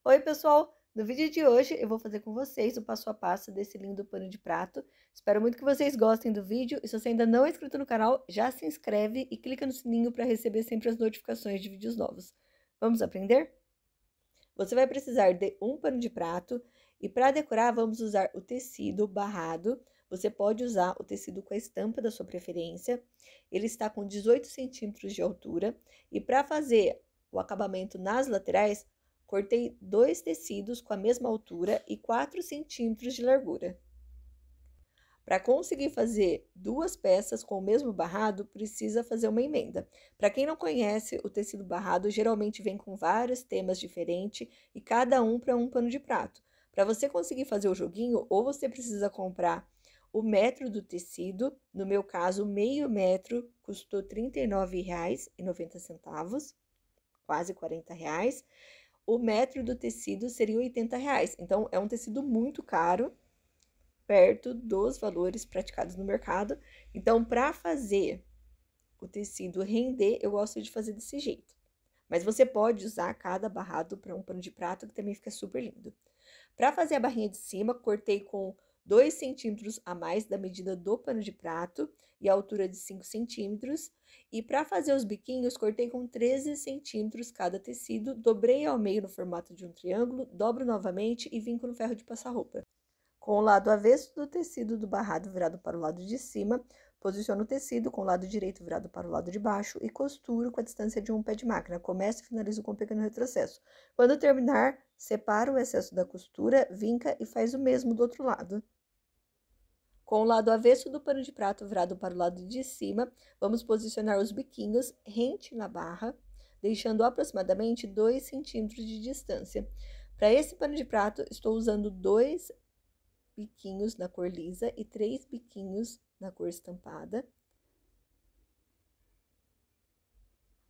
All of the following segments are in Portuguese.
Oi, pessoal! No vídeo de hoje eu vou fazer com vocês o passo a passo desse lindo pano de prato. Espero muito que vocês gostem do vídeo e se você ainda não é inscrito no canal, já se inscreve e clica no sininho para receber sempre as notificações de vídeos novos. Vamos aprender? Você vai precisar de um pano de prato e para decorar vamos usar o tecido barrado. Você pode usar o tecido com a estampa da sua preferência. Ele está com 18 centímetros de altura e para fazer o acabamento nas laterais, cortei dois tecidos com a mesma altura e 4 centímetros de largura. Para conseguir fazer duas peças com o mesmo barrado, precisa fazer uma emenda. Para quem não conhece, o tecido barrado geralmente vem com vários temas diferentes e cada um para um pano de prato. Para você conseguir fazer o joguinho, ou você precisa comprar o metro do tecido, no meu caso, meio metro custou R$ 39,90, quase R$ 40. O metro do tecido seria R$ 80. Então, é um tecido muito caro, perto dos valores praticados no mercado. Então, para fazer o tecido render, eu gosto de fazer desse jeito. Mas você pode usar cada barrado para um pano de prato, que também fica super lindo. Para fazer a barrinha de cima, cortei com 2 centímetros a mais da medida do pano de prato e a altura de 5 centímetros. E para fazer os biquinhos, cortei com 13 centímetros cada tecido, dobrei ao meio no formato de um triângulo, dobro novamente e vinco no ferro de passar roupa. Com o lado avesso do tecido do barrado virado para o lado de cima, posiciono o tecido com o lado direito virado para o lado de baixo e costuro com a distância de um pé de máquina. Começo e finalizo com um pequeno retrocesso. Quando terminar, separa o excesso da costura, vinca e faz o mesmo do outro lado. Com o lado avesso do pano de prato virado para o lado de cima, vamos posicionar os biquinhos rente na barra, deixando aproximadamente 2 centímetros de distância. Para esse pano de prato, estou usando 2 biquinhos na cor lisa e 3 biquinhos na cor estampada.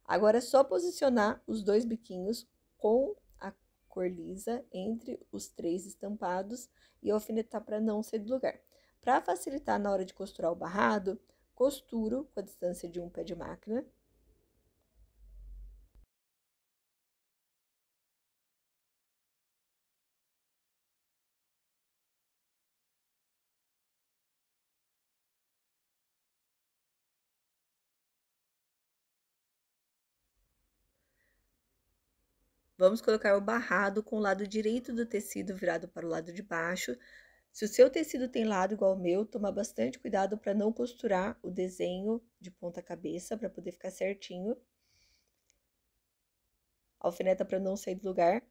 Agora é só posicionar os 2 biquinhos com a cor lisa entre os 3 estampados e alfinetar para não sair do lugar. Para facilitar na hora de costurar o barrado, costuro com a distância de um pé de máquina. Vamos colocar o barrado com o lado direito do tecido virado para o lado de baixo. Se o seu tecido tem lado igual ao meu, toma bastante cuidado para não costurar o desenho de ponta cabeça, para poder ficar certinho. Alfineta para não sair do lugar.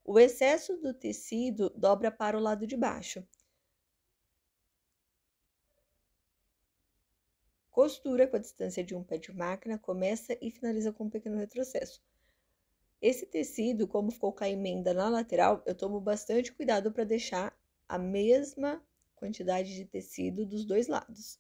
O excesso do tecido dobra para o lado de baixo. Costura com a distância de um pé de máquina, começa e finaliza com um pequeno retrocesso. Esse tecido, como ficou com a emenda na lateral, eu tomo bastante cuidado para deixar a mesma quantidade de tecido dos dois lados.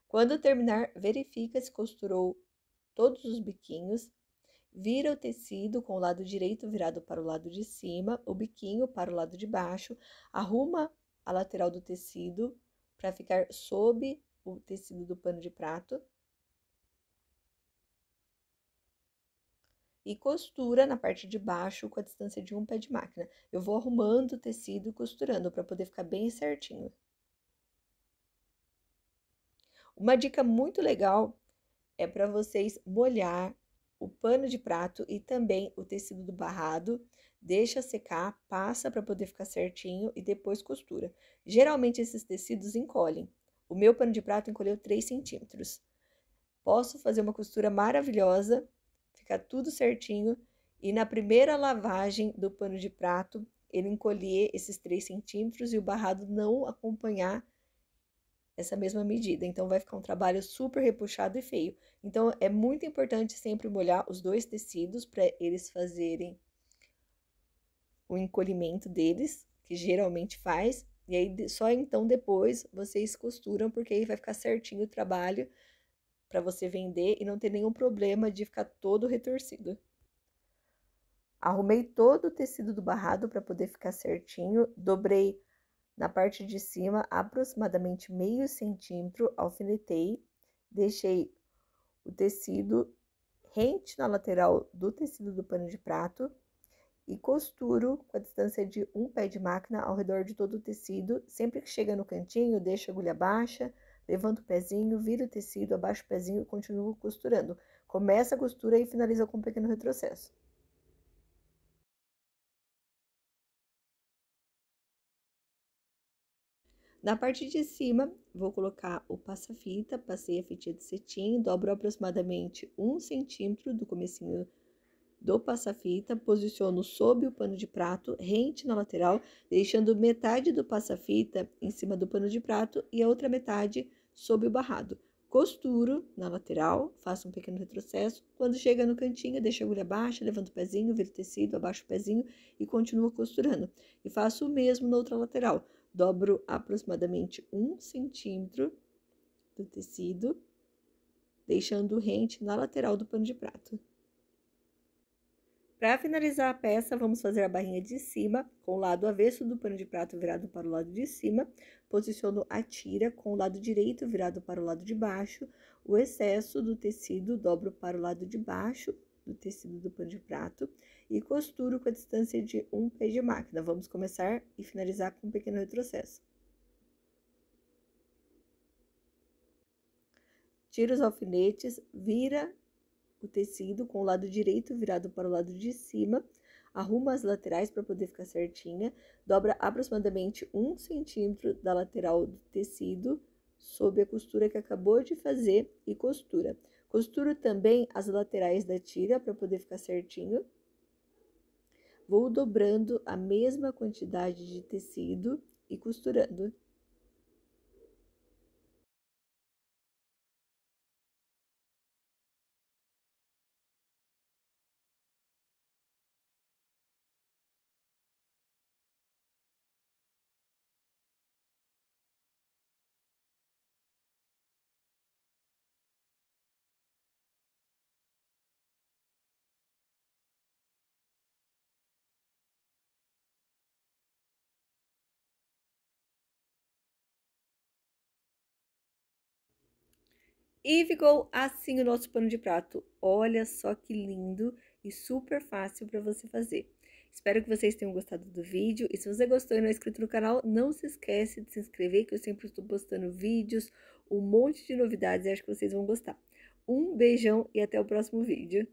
Quando terminar, verifica se costurou todos os biquinhos. Vira o tecido com o lado direito virado para o lado de cima, o biquinho para o lado de baixo, arruma a lateral do tecido para ficar sob o tecido do pano de prato. E costura na parte de baixo com a distância de um pé de máquina. Eu vou arrumando o tecido e costurando para poder ficar bem certinho. Uma dica muito legal é para vocês molhar o pano de prato e também o tecido do barrado, deixa secar, passa para poder ficar certinho e depois costura. Geralmente esses tecidos encolhem. O meu pano de prato encolheu 3 centímetros. Posso fazer uma costura maravilhosa, ficar tudo certinho e na primeira lavagem do pano de prato, ele encolher esses 3 centímetros e o barrado não acompanhar essa mesma medida. Então, vai ficar um trabalho super repuxado e feio. Então, é muito importante sempre molhar os dois tecidos para eles fazerem o encolhimento deles, que geralmente faz. E aí, só então depois vocês costuram, porque aí vai ficar certinho o trabalho para você vender e não ter nenhum problema de ficar todo retorcido. Arrumei todo o tecido do barrado para poder ficar certinho, dobrei na parte de cima aproximadamente meio centímetro, alfinetei, deixei o tecido rente na lateral do tecido do pano de prato e costuro com a distância de um pé de máquina ao redor de todo o tecido. Sempre que chega no cantinho, deixo a agulha baixa, levanto o pezinho, viro o tecido, abaixo o pezinho e continuo costurando. Começa a costura e finaliza com um pequeno retrocesso. Na parte de cima, vou colocar o passa-fita, passei a fitinha de cetim, dobro aproximadamente 1 centímetro do comecinho do passa-fita, posiciono sob o pano de prato, rente na lateral, deixando metade do passa-fita em cima do pano de prato e a outra metade sob o barrado. Costuro na lateral, faço um pequeno retrocesso. Quando chega no cantinho, deixo a agulha baixa, levanto o pezinho, viro o tecido, abaixo o pezinho e continuo costurando. E faço o mesmo na outra lateral. Dobro aproximadamente 1 centímetro do tecido, deixando rente na lateral do pano de prato. Para finalizar a peça, vamos fazer a barrinha de cima com o lado avesso do pano de prato virado para o lado de cima. Posiciono a tira com o lado direito virado para o lado de baixo. O excesso do tecido dobro para o lado de baixo do tecido do pano de prato e costuro com a distância de um pé de máquina. Vamos começar e finalizar com um pequeno retrocesso. Tira os alfinetes, vira o tecido com o lado direito virado para o lado de cima, arruma as laterais para poder ficar certinha, dobra aproximadamente 1 centímetro da lateral do tecido sob a costura que acabou de fazer e costura. Costuro também as laterais da tira para poder ficar certinho. Vou dobrando a mesma quantidade de tecido e costurando. E ficou assim o nosso pano de prato. Olha só que lindo e super fácil para você fazer. Espero que vocês tenham gostado do vídeo. E se você gostou e não é inscrito no canal, não se esquece de se inscrever, que eu sempre estou postando vídeos, um monte de novidades e acho que vocês vão gostar. Um beijão e até o próximo vídeo.